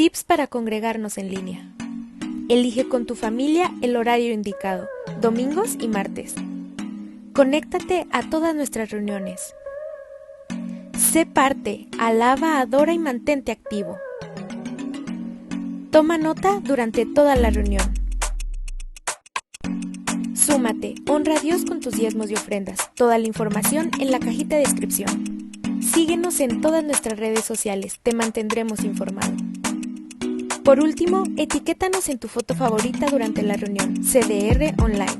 Tips para congregarnos en línea. Elige con tu familia el horario indicado, domingos y martes. Conéctate a todas nuestras reuniones. Sé parte, alaba, adora y mantente activo. Toma nota durante toda la reunión. Súmate, honra a Dios con tus diezmos y ofrendas. Toda la información en la cajita de descripción. Síguenos en todas nuestras redes sociales, te mantendremos informado. Por último, etiquétanos en tu foto favorita durante la reunión, CDR Online.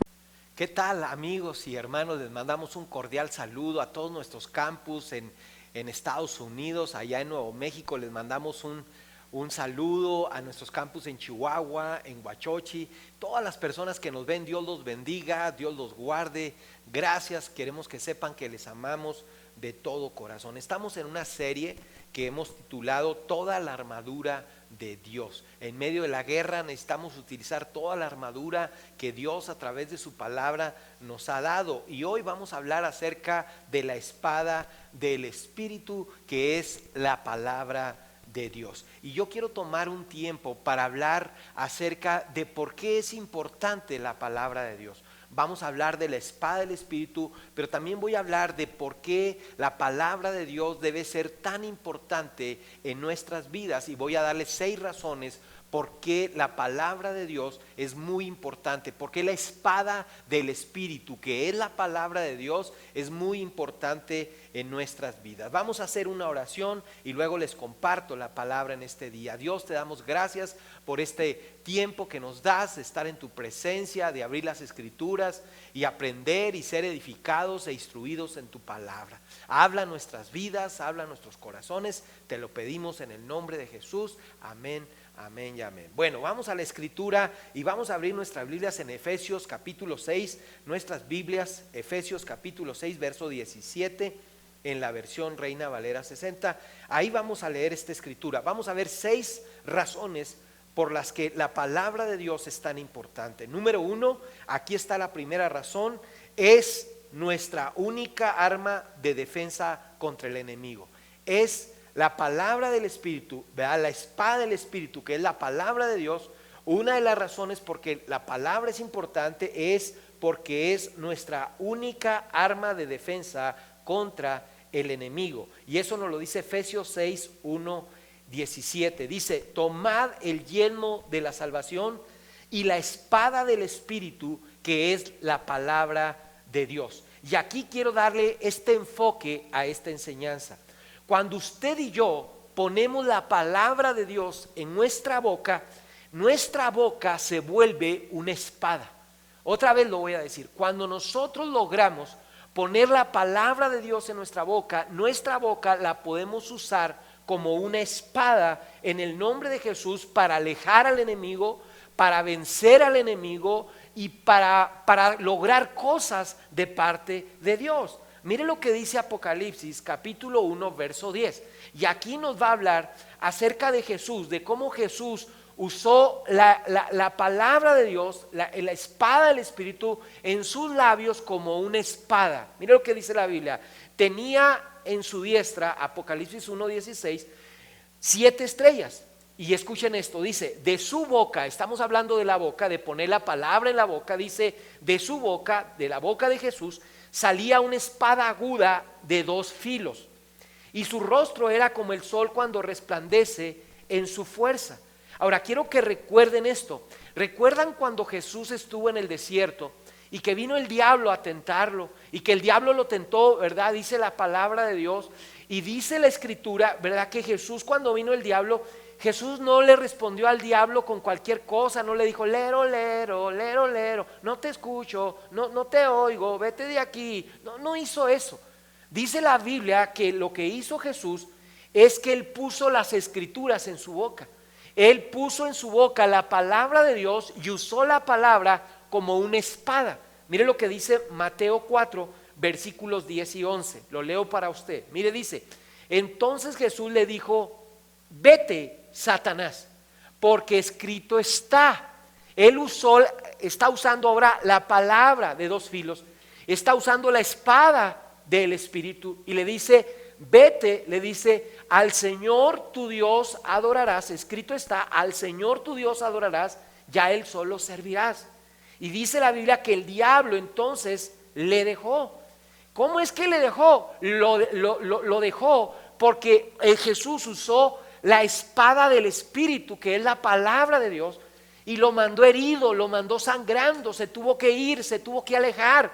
¿Qué tal, amigos y hermanos? Les mandamos un cordial saludo a todos nuestros campus en Estados Unidos, allá en Nuevo México. Les mandamos un saludo a nuestros campus en Chihuahua, en Huachochi. Todas las personas que nos ven, Dios los bendiga, Dios los guarde. Gracias, queremos que sepan que les amamos de todo corazón. Estamos en una serie que hemos titulado Toda la armadura de Dios. En medio de la guerra necesitamos utilizar toda la armadura que Dios a través de su palabra nos ha dado. Y hoy vamos a hablar acerca de la espada del Espíritu, que es la palabra de Dios. Y yo quiero tomar un tiempo para hablar acerca de por qué es importante la palabra de Dios. Vamos a hablar de la espada del Espíritu, pero también voy a hablar de por qué la palabra de Dios debe ser tan importante en nuestras vidas, y voy a darles 6 razones por qué la palabra de Dios es muy importante, por qué la espada del Espíritu, que es la palabra de Dios, es muy importante en nuestras vidas. Vamos a hacer una oración y luego les comparto la palabra en este día. Dios, te damos gracias por este tiempo que nos das de estar en tu presencia, de abrir las Escrituras y aprender y ser edificados e instruidos en tu palabra. Habla nuestras vidas, habla nuestros corazones, te lo pedimos en el nombre de Jesús. Amén. Amén y amén. Bueno, vamos a la Escritura y vamos a abrir nuestras Biblias en Efesios capítulo 6, nuestras Biblias, Efesios capítulo 6, verso 17, en la versión Reina Valera 60. Ahí vamos a leer esta Escritura. Vamos a ver 6 razones por las que la palabra de Dios es tan importante. Número 1, aquí está la primera razón, es nuestra única arma de defensa contra el enemigo. Es la palabra del Espíritu, ¿verdad? La espada del Espíritu, que es la palabra de Dios. Una de las razones por que la palabra es importante es porque es nuestra única arma de defensa contra el enemigo. Y eso nos lo dice Efesios 6, 1, 17. Dice: tomad el yelmo de la salvación y la espada del Espíritu, que es la palabra de Dios. Y aquí quiero darle este enfoque a esta enseñanza. Cuando usted y yo ponemos la palabra de Dios en nuestra boca se vuelve una espada. Otra vez lo voy a decir, cuando nosotros logramos poner la palabra de Dios en nuestra boca la podemos usar como una espada en el nombre de Jesús para alejar al enemigo, para vencer al enemigo y para lograr cosas de parte de Dios. Mire lo que dice Apocalipsis capítulo 1 verso 10, y aquí nos va a hablar acerca de Jesús, de cómo Jesús usó la palabra de Dios, la espada del Espíritu en sus labios como una espada. Mire lo que dice la Biblia: tenía en su diestra, Apocalipsis 1:16, 7 estrellas. Y escuchen esto, dice: de su boca, estamos hablando de la boca, de poner la palabra en la boca, dice: de su boca, de la boca de Jesús, salía una espada aguda de 2 filos, y su rostro era como el sol cuando resplandece en su fuerza. Ahora quiero que recuerden esto. ¿Recuerdan cuando Jesús estuvo en el desierto y que vino el diablo a tentarlo, y que el diablo lo tentó, ¿verdad? Dice la palabra de Dios y dice la Escritura, ¿verdad?, que Jesús, cuando vino el diablo, Jesús no le respondió al diablo con cualquier cosa, no le dijo: lero, lero, lero, lero, no te escucho, no te oigo, vete de aquí. No hizo eso. Dice la Biblia que lo que hizo Jesús es que Él puso las Escrituras en su boca. Él puso en su boca la palabra de Dios y usó la palabra como una espada. Mire lo que dice Mateo 4, versículos 10 y 11. Lo leo para usted. Mire, dice: entonces Jesús le dijo: vete, Satanás, porque escrito está. Él está usando ahora la palabra de 2 filos, está usando la espada del Espíritu, y le dice: vete, le dice, al Señor tu Dios adorarás, escrito está, al Señor tu Dios adorarás, ya a Él solo servirás. Y dice la Biblia que el diablo entonces le dejó. ¿Cómo es que le dejó? Lo dejó porque Jesús usó la espada del Espíritu, que es la palabra de Dios, y lo mandó herido, lo mandó sangrando, se tuvo que ir, se tuvo que alejar,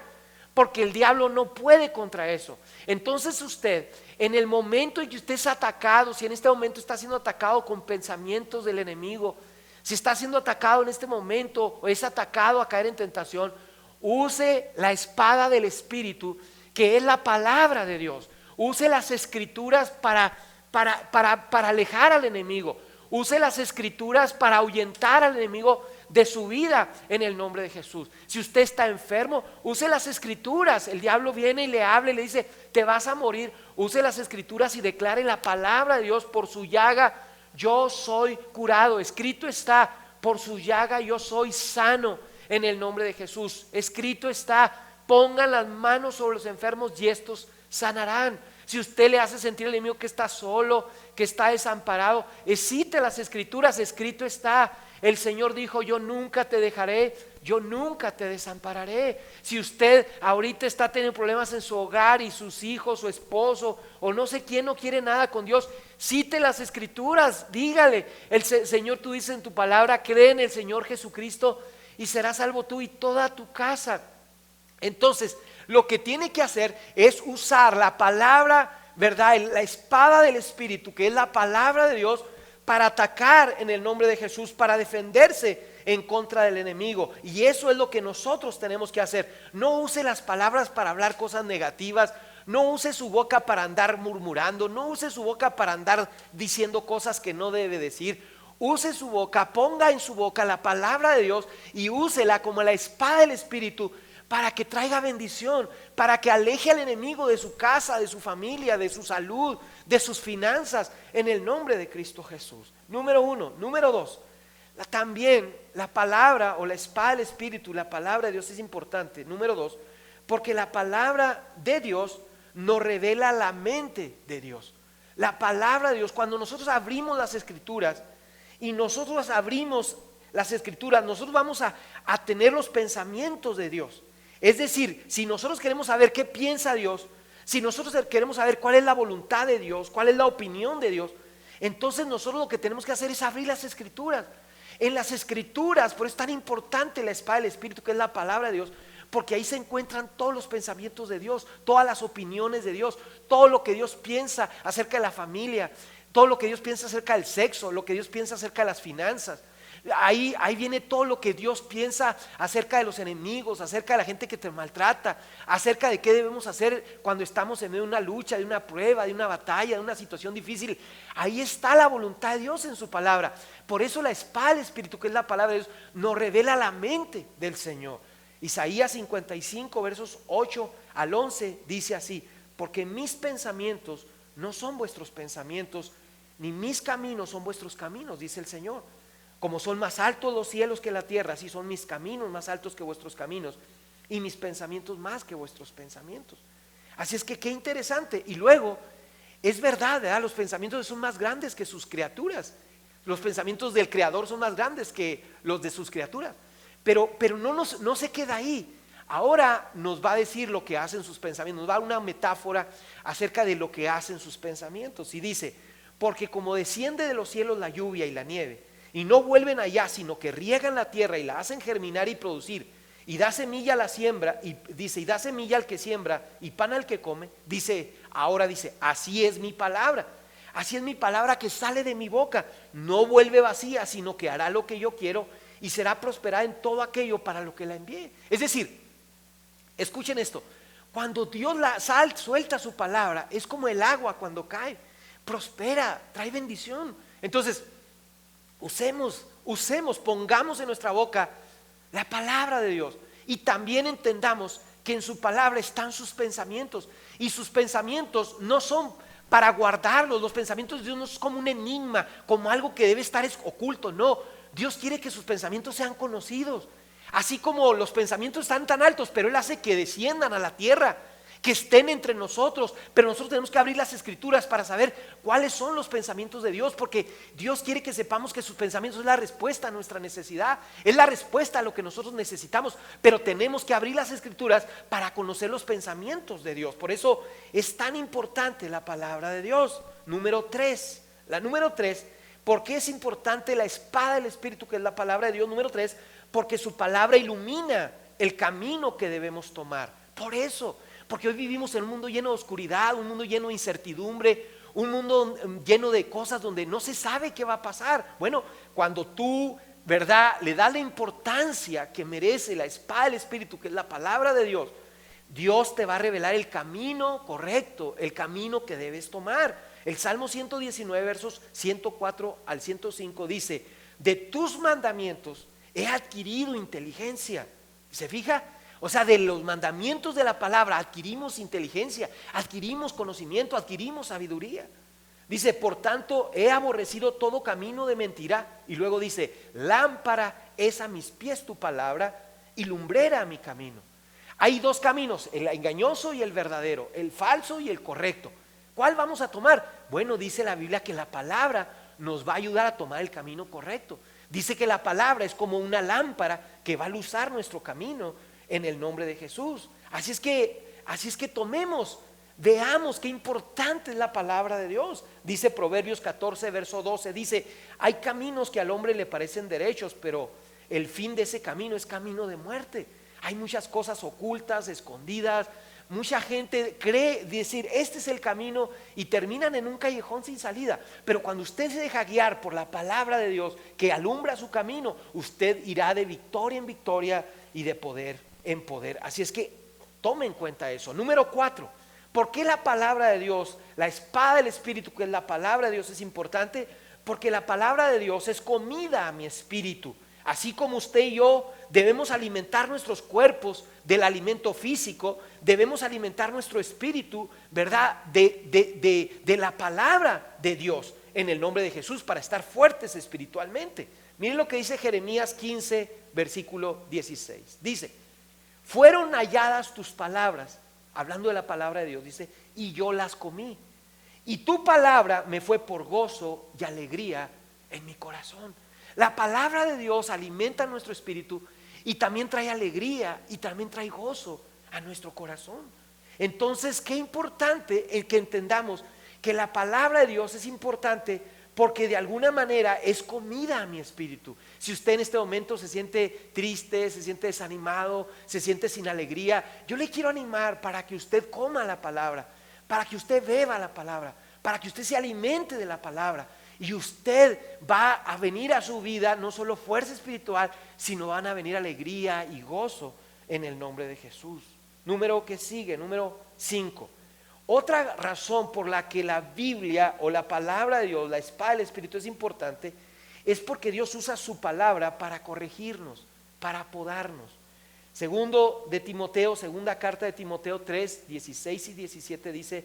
porque el diablo no puede contra eso. Entonces usted, en el momento en que usted es atacado, si en este momento está siendo atacado con pensamientos del enemigo, si está siendo atacado en este momento o es atacado a caer en tentación, use la espada del Espíritu, que es la palabra de Dios. Use las escrituras para alejar al enemigo. Use las escrituras para ahuyentar al enemigo de su vida en el nombre de Jesús. Si usted está enfermo, use las escrituras. El diablo viene y le habla y le dice, te vas a morir. Use las escrituras y declare la palabra de Dios: por su llaga yo soy curado. Escrito está, por su llaga yo soy sano en el nombre de Jesús. Escrito está, pongan las manos sobre los enfermos y estos sanarán. Si usted le hace sentir al enemigo que está solo, que está desamparado, cite las escrituras. Escrito está, el Señor dijo, yo nunca te dejaré, yo nunca te desampararé. Si usted ahorita está teniendo problemas en su hogar y sus hijos, su esposo o no sé quién no quiere nada con Dios, cite las escrituras, dígale, Señor, tú dices en tu palabra, cree en el Señor Jesucristo y serás salvo tú y toda tu casa. Entonces, lo que tiene que hacer es usar la palabra, ¿verdad? La espada del Espíritu, que es la palabra de Dios, para atacar en el nombre de Jesús, para defenderse en contra del enemigo. Y eso es lo que nosotros tenemos que hacer. No use las palabras para hablar cosas negativas. No use su boca para andar murmurando. No use su boca para andar diciendo cosas que no debe decir. Use su boca, ponga en su boca la palabra de Dios y úsela como la espada del Espíritu, para que traiga bendición, para que aleje al enemigo de su casa, de su familia, de su salud, de sus finanzas, en el nombre de Cristo Jesús. Número uno. Número dos, también la palabra o la espada del Espíritu, la palabra de Dios es importante. Número dos, porque la palabra de Dios nos revela la mente de Dios. La palabra de Dios, cuando nosotros abrimos las escrituras y nosotros abrimos las escrituras, nosotros vamos a tener los pensamientos de Dios. Es decir, si nosotros queremos saber qué piensa Dios, si nosotros queremos saber cuál es la voluntad de Dios, cuál es la opinión de Dios, entonces nosotros lo que tenemos que hacer es abrir las escrituras. En las escrituras, por eso es tan importante la espada del Espíritu, que es la palabra de Dios, porque ahí se encuentran todos los pensamientos de Dios, todas las opiniones de Dios, todo lo que Dios piensa acerca de la familia, todo lo que Dios piensa acerca del sexo, lo que Dios piensa acerca de las finanzas. Ahí viene todo lo que Dios piensa acerca de los enemigos, acerca de la gente que te maltrata, acerca de qué debemos hacer cuando estamos en medio de una lucha, de una prueba, de una batalla, de una situación difícil. Ahí está la voluntad de Dios en su palabra. Por eso la espada del Espíritu, que es la palabra de Dios, nos revela la mente del Señor. Isaías 55 versos 8 al 11 dice así: porque mis pensamientos no son vuestros pensamientos, ni mis caminos son vuestros caminos, dice el Señor. Como son más altos los cielos que la tierra, así son mis caminos más altos que vuestros caminos, y mis pensamientos más que vuestros pensamientos. Así es que qué interesante. Y luego, es verdad, ¿verdad? Los pensamientos son más grandes que sus criaturas. Los pensamientos del Creador son más grandes que los de sus criaturas. Pero no se queda ahí. Ahora nos va a decir lo que hacen sus pensamientos. Nos va a dar una metáfora acerca de lo que hacen sus pensamientos. Y dice: porque como desciende de los cielos la lluvia y la nieve, y no vuelven allá, sino que riegan la tierra y la hacen germinar y producir, y da semilla a la siembra, y dice, y da semilla al que siembra y pan al que come, ahora dice, así es mi palabra que sale de mi boca, no vuelve vacía, sino que hará lo que yo quiero y será prosperada en todo aquello para lo que la envié. Es decir, escuchen esto, cuando Dios suelta su palabra, es como el agua cuando cae, prospera, trae bendición. Entonces, pongamos en nuestra boca la palabra de Dios, y también entendamos que en su palabra están sus pensamientos, y sus pensamientos no son para guardarlos. Los pensamientos de Dios no es como un enigma, como algo que debe estar oculto. No, Dios quiere que sus pensamientos sean conocidos, así como los pensamientos están tan altos, pero Él hace que desciendan a la tierra, que estén entre nosotros, pero nosotros tenemos que abrir las escrituras para saber cuáles son los pensamientos de Dios, porque Dios quiere que sepamos que sus pensamientos es la respuesta a nuestra necesidad, es la respuesta a lo que nosotros necesitamos, pero tenemos que abrir las escrituras para conocer los pensamientos de Dios. Por eso es tan importante la palabra de Dios. Número 3, ¿por qué es importante la espada del Espíritu, que es la palabra de Dios? Número 3, porque su palabra ilumina el camino que debemos tomar. Por eso, porque hoy vivimos en un mundo lleno de oscuridad, un mundo lleno de incertidumbre, un mundo lleno de cosas donde no se sabe qué va a pasar. Bueno, cuando tú, ¿verdad?, le das la importancia que merece la espada del Espíritu, que es la palabra de Dios, Dios te va a revelar el camino correcto, el camino que debes tomar. El Salmo 119, versos 104 al 105 dice: de tus mandamientos he adquirido inteligencia. ¿Se fija? O sea, de los mandamientos de la palabra adquirimos inteligencia, adquirimos conocimiento, adquirimos sabiduría. Dice: por tanto he aborrecido todo camino de mentira. Y luego dice: lámpara es a mis pies tu palabra y lumbrera a mi camino. Hay dos caminos, el engañoso y el verdadero, el falso y el correcto. ¿Cuál vamos a tomar? Bueno, dice la Biblia que la palabra nos va a ayudar a tomar el camino correcto. Dice que la palabra es como una lámpara que va a luzar nuestro camino en el nombre de Jesús. Así es que tomemos, veamos qué importante es la palabra de Dios. Dice Proverbios 14, verso 12, dice: hay caminos que al hombre le parecen derechos, pero el fin de ese camino es camino de muerte. Hay muchas cosas ocultas, escondidas. Mucha gente cree decir este es el camino y terminan en un callejón sin salida. Pero cuando usted se deja guiar por la palabra de Dios que alumbra su camino, usted irá de victoria en victoria y de poder en poder. Así es que tome en cuenta eso. Número 4, ¿por qué la palabra de Dios, la espada del Espíritu, que es la palabra de Dios, es importante? Porque la palabra de Dios es comida a mi espíritu. Así como usted y yo debemos alimentar nuestros cuerpos del alimento físico, debemos alimentar nuestro espíritu, ¿verdad?, de la palabra de Dios en el nombre de Jesús, para estar fuertes espiritualmente. Miren lo que dice Jeremías 15, versículo 16. Dice: fueron halladas tus palabras, hablando de la palabra de Dios, dice, y yo las comí. Y tu palabra me fue por gozo y alegría en mi corazón. La palabra de Dios alimenta nuestro espíritu y también trae alegría y también trae gozo a nuestro corazón. Entonces, qué importante el que entendamos que la palabra de Dios es importante, porque de alguna manera es comida a mi espíritu. Si usted en este momento se siente triste, se siente desanimado, se siente sin alegría, yo le quiero animar para que usted coma la palabra, para que usted beba la palabra, para que usted se alimente de la palabra. Y usted va a venir a su vida no solo fuerza espiritual, sino van a venir alegría y gozo en el nombre de Jesús. Número 5. Otra razón por la que la Biblia o la palabra de Dios, la espada del Espíritu, es importante, es porque Dios usa su palabra para corregirnos, para podarnos. Segunda carta de Timoteo 3, 16 y 17 dice: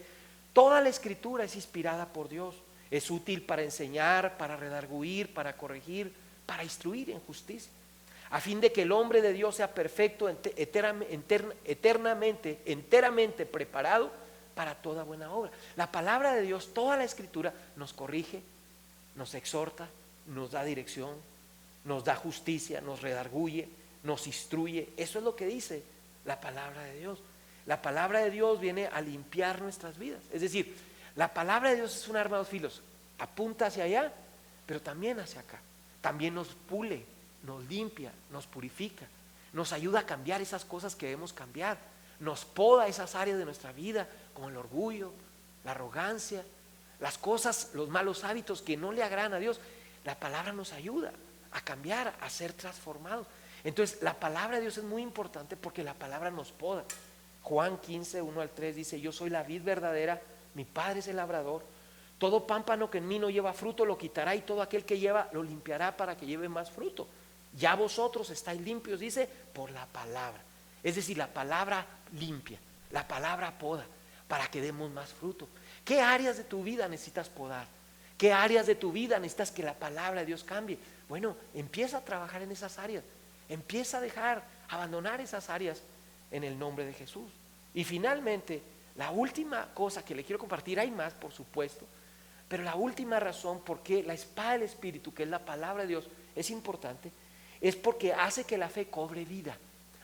toda la escritura es inspirada por Dios. Es útil para enseñar, para redarguir, para corregir, para instruir en justicia, a fin de que el hombre de Dios sea perfecto, enteramente preparado para toda buena obra. La palabra de Dios, toda la escritura, nos corrige, nos exhorta, nos da dirección, nos da justicia, nos redarguye, nos instruye. Eso es lo que dice la palabra de Dios. La palabra de Dios viene a limpiar nuestras vidas. Es decir, la palabra de Dios es un arma de dos filos, apunta hacia allá, pero también hacia acá. También nos pule, nos limpia, nos purifica, nos ayuda a cambiar esas cosas que debemos cambiar, nos poda esas áreas de nuestra vida, como el orgullo, la arrogancia, las cosas, los malos hábitos que no le agradan a Dios. La palabra nos ayuda a cambiar, a ser transformados. Entonces, la palabra de Dios es muy importante porque la palabra nos poda. Juan 15, 1 al 3 dice: yo soy la vid verdadera, mi Padre es el labrador. Todo pámpano que en mí no lleva fruto lo quitará, y todo aquel que lleva lo limpiará para que lleve más fruto. Ya vosotros estáis limpios, dice, por la palabra. Es decir, la palabra limpia, la palabra poda para que demos más fruto. ¿Qué áreas de tu vida necesitas podar? ¿Qué áreas de tu vida necesitas que la palabra de Dios cambie? Bueno, empieza a trabajar en esas áreas, empieza a abandonar esas áreas en el nombre de Jesús. Y finalmente, la última cosa que le quiero compartir, hay más por supuesto, pero la última razón por qué la espada del Espíritu, que es la palabra de Dios, es importante, es porque hace que la fe cobre vida.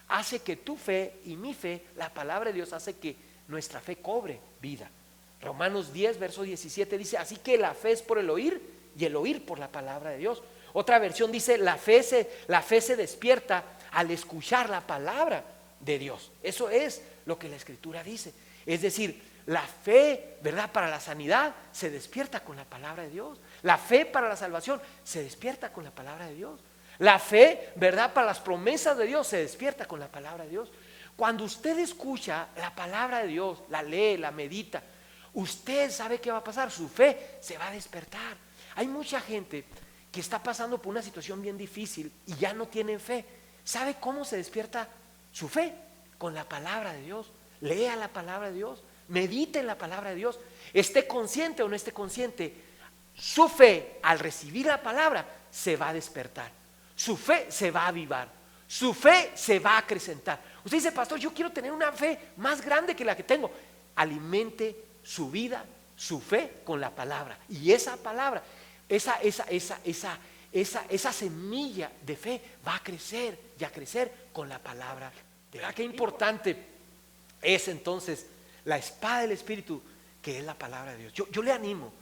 Hace que tu fe y mi fe, la palabra de Dios, hace que nuestra fe cobre vida. Romanos 10, verso 17 dice, así que la fe es por el oír y el oír por la palabra de Dios. Otra versión dice, la fe se despierta al escuchar la palabra de Dios. Eso es lo que la Escritura dice. Es decir, la fe, ¿verdad?, para la sanidad se despierta con la palabra de Dios. La fe para la salvación se despierta con la palabra de Dios. La fe, ¿verdad?, para las promesas de Dios se despierta con la palabra de Dios. Cuando usted escucha la palabra de Dios, la lee, la medita, usted sabe qué va a pasar, su fe se va a despertar. Hay mucha gente que está pasando por una situación bien difícil y ya no tienen fe. ¿Sabe cómo se despierta su fe? Con la palabra de Dios. Lea la palabra de Dios, medite en la palabra de Dios, esté consciente o no esté consciente, su fe al recibir la palabra se va a despertar, su fe se va a avivar, su fe se va a acrecentar. Usted dice, pastor, yo quiero tener una fe más grande que la que tengo. Alimente su vida, su fe con la palabra, y esa palabra, esa semilla de fe va a crecer y a crecer con la palabra de Dios. Qué importante es entonces la espada del Espíritu, que es la palabra de Dios. Yo le animo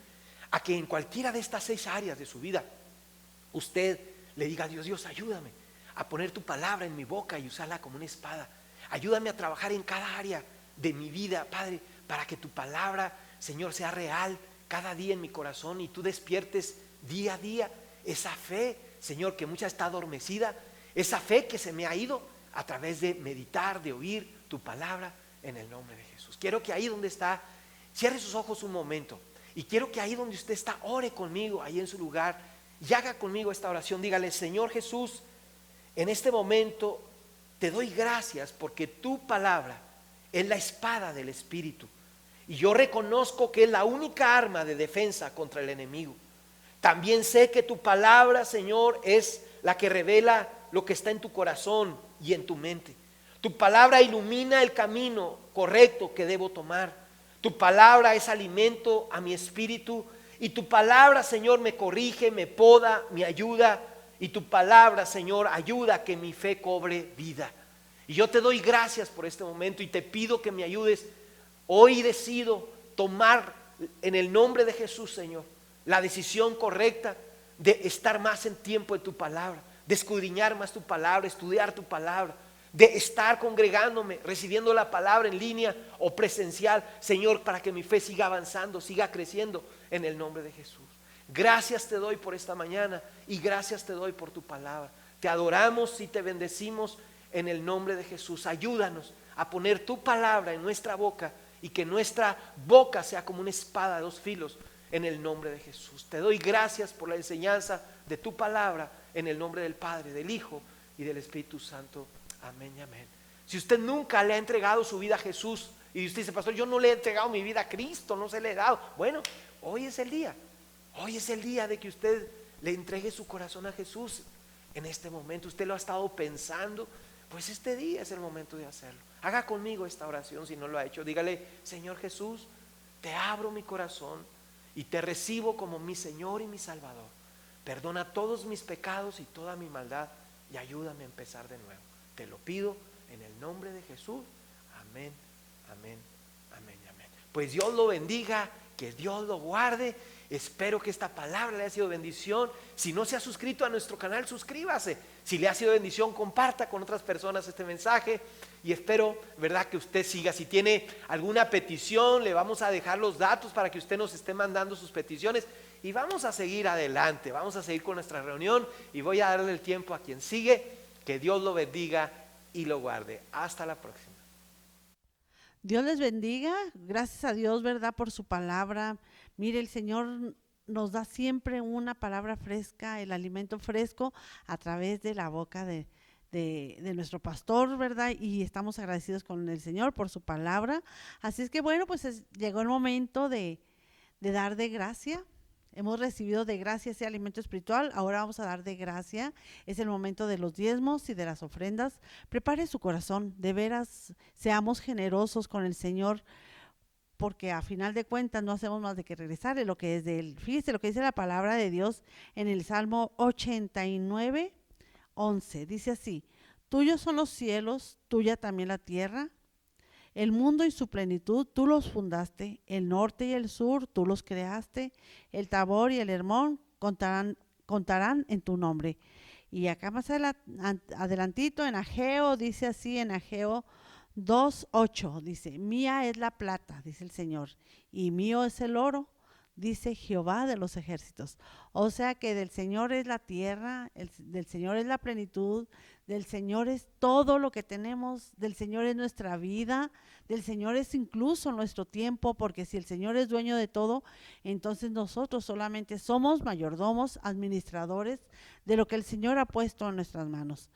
a que en cualquiera de estas 6 áreas de su vida usted le diga a Dios, Dios, ayúdame a poner tu palabra en mi boca y usarla como una espada. Ayúdame a trabajar en cada área de mi vida, Padre, para que tu palabra, Señor, sea real cada día en mi corazón y tú despiertes día a día esa fe, Señor, que mucha está adormecida, esa fe que se me ha ido a través de meditar, de oír tu palabra, en el nombre de Jesús. Quiero que ahí donde está, cierre sus ojos un momento, y quiero que ahí donde usted está, ore conmigo, ahí en su lugar, y haga conmigo esta oración. Dígale, Señor Jesús, en este momento te doy gracias porque tu palabra es la espada del Espíritu, y yo reconozco que es la única arma de defensa contra el enemigo. También sé que tu palabra, Señor, es la que revela lo que está en tu corazón y en tu mente. Tu palabra ilumina el camino correcto que debo tomar. Tu palabra es alimento a mi espíritu, y tu palabra, Señor, me corrige, me poda, me ayuda, y tu palabra, Señor, ayuda a que mi fe cobre vida. Y yo te doy gracias por este momento y te pido que me ayudes. Hoy decido tomar en el nombre de Jesús, Señor, la decisión correcta de estar más en tiempo en tu palabra, de escudriñar más tu palabra, estudiar tu palabra, de estar congregándome, recibiendo la palabra en línea o presencial, Señor, para que mi fe siga avanzando, siga creciendo en el nombre de Jesús. Gracias te doy por esta mañana y gracias te doy por tu palabra. Te adoramos y te bendecimos en el nombre de Jesús. Ayúdanos a poner tu palabra en nuestra boca y que nuestra boca sea como una espada de 2 filos en el nombre de Jesús. Te doy gracias por la enseñanza de tu palabra en el nombre del Padre, del Hijo y del Espíritu Santo. Amén y amén. Si usted nunca le ha entregado su vida a Jesús y usted dice, pastor, yo no le he entregado mi vida a Cristo, no se le he dado. Bueno, hoy es el día. Hoy es el día de que usted le entregue su corazón a Jesús. En este momento usted lo ha estado pensando, pues este día es el momento de hacerlo. Haga conmigo esta oración si no lo ha hecho. Dígale, Señor Jesús, te abro mi corazón y te recibo como mi Señor y mi Salvador. Perdona todos mis pecados y toda mi maldad y ayúdame a empezar de nuevo. Te lo pido en el nombre de Jesús. Amén, amén, amén, amén. Pues Dios lo bendiga, que Dios lo guarde. Espero que esta palabra le haya sido bendición. Si no se ha suscrito a nuestro canal, suscríbase. Si le ha sido bendición, comparta con otras personas este mensaje. Y espero, ¿verdad?, que usted siga. Si tiene alguna petición, le vamos a dejar los datos para que usted nos esté mandando sus peticiones. Y vamos a seguir adelante, vamos a seguir con nuestra reunión. Y voy a darle el tiempo a quien sigue. Que Dios lo bendiga y lo guarde. Hasta la próxima. Dios les bendiga. Gracias a Dios, ¿verdad?, por su palabra. Mire, el Señor nos da siempre una palabra fresca, el alimento fresco a través de la boca de nuestro pastor, ¿verdad? Y estamos agradecidos con el Señor por su palabra. Así es que bueno, pues llegó el momento de dar de gracia. hemos recibido de gracia ese alimento espiritual, ahora vamos a dar de gracia. Es el momento de los diezmos y de las ofrendas. Prepare su corazón, de veras, seamos generosos con el Señor, porque a final de cuentas no hacemos más de que regresarle lo que es de Él. Fíjese lo que dice la palabra de Dios en el Salmo 89, 11. Dice así: tuyos son los cielos, tuya también la tierra, el mundo y su plenitud, tú los fundaste, el norte y el sur, tú los creaste, el Tabor y el Hermón contarán en tu nombre. Y acá más adelantito en Ageo, dice así en Ageo 2:8, dice: mía es la plata, dice el Señor, y mío es el oro, dice Jehová de los ejércitos. O sea que del Señor es la tierra, del Señor es la plenitud, del Señor es todo lo que tenemos, del Señor es nuestra vida, del Señor es incluso nuestro tiempo, porque si el Señor es dueño de todo, entonces nosotros solamente somos mayordomos, administradores de lo que el Señor ha puesto en nuestras manos.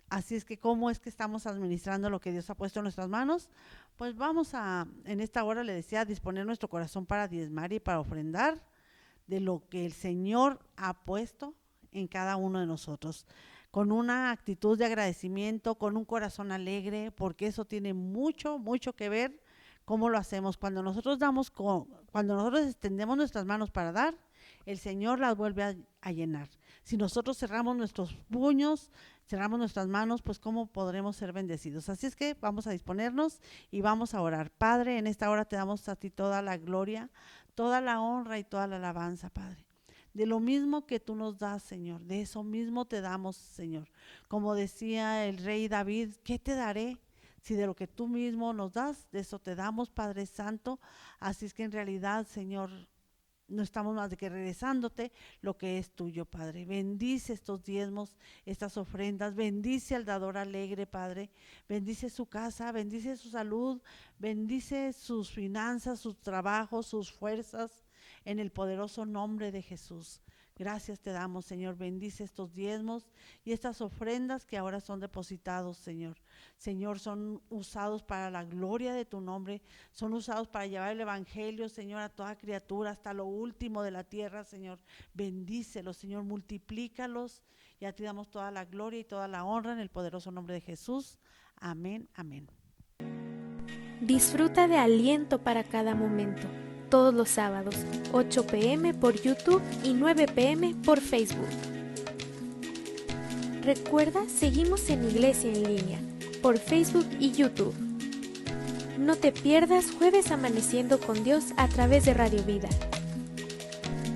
Así es que, ¿cómo es que estamos administrando lo que Dios ha puesto en nuestras manos? Pues vamos a, en esta hora le decía, disponer nuestro corazón para diezmar y para ofrendar de lo que el Señor ha puesto en cada uno de nosotros, con una actitud de agradecimiento, con un corazón alegre, porque eso tiene mucho, mucho que ver cómo lo hacemos. Cuando nosotros cuando nosotros extendemos nuestras manos para dar, el Señor las vuelve a llenar. Si nosotros cerramos nuestros puños, cerramos nuestras manos, pues ¿cómo podremos ser bendecidos? Así es que vamos a disponernos y vamos a orar. Padre, en esta hora te damos a ti toda la gloria, toda la honra y toda la alabanza, Padre. De lo mismo que tú nos das, Señor, de eso mismo te damos, Señor. Como decía el rey David, ¿qué te daré? Si de lo que tú mismo nos das, de eso te damos, Padre Santo. Así es que en realidad, Señor, no estamos más de que regresándote lo que es tuyo, Padre. Bendice estos diezmos, estas ofrendas, bendice al dador alegre, Padre. Bendice su casa, bendice su salud, bendice sus finanzas, sus trabajos, sus fuerzas, en el poderoso nombre de Jesús. Gracias te damos, Señor. Bendice estos diezmos y estas ofrendas que ahora son depositados, Señor. Señor, son usados para la gloria de tu nombre, son usados para llevar el evangelio, Señor, a toda criatura, hasta lo último de la tierra, Señor. Bendícelos, Señor, multiplícalos, y a ti damos toda la gloria y toda la honra en el poderoso nombre de Jesús. Amén, amén. Disfruta de Aliento para cada momento, todos los sábados, 8 p.m. por YouTube y 9 p.m. por Facebook. Recuerda, seguimos en Iglesia en Línea, por Facebook y YouTube. No te pierdas Jueves Amaneciendo con Dios a través de Radio Vida.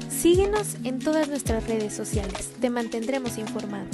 Síguenos en todas nuestras redes sociales, te mantendremos informado.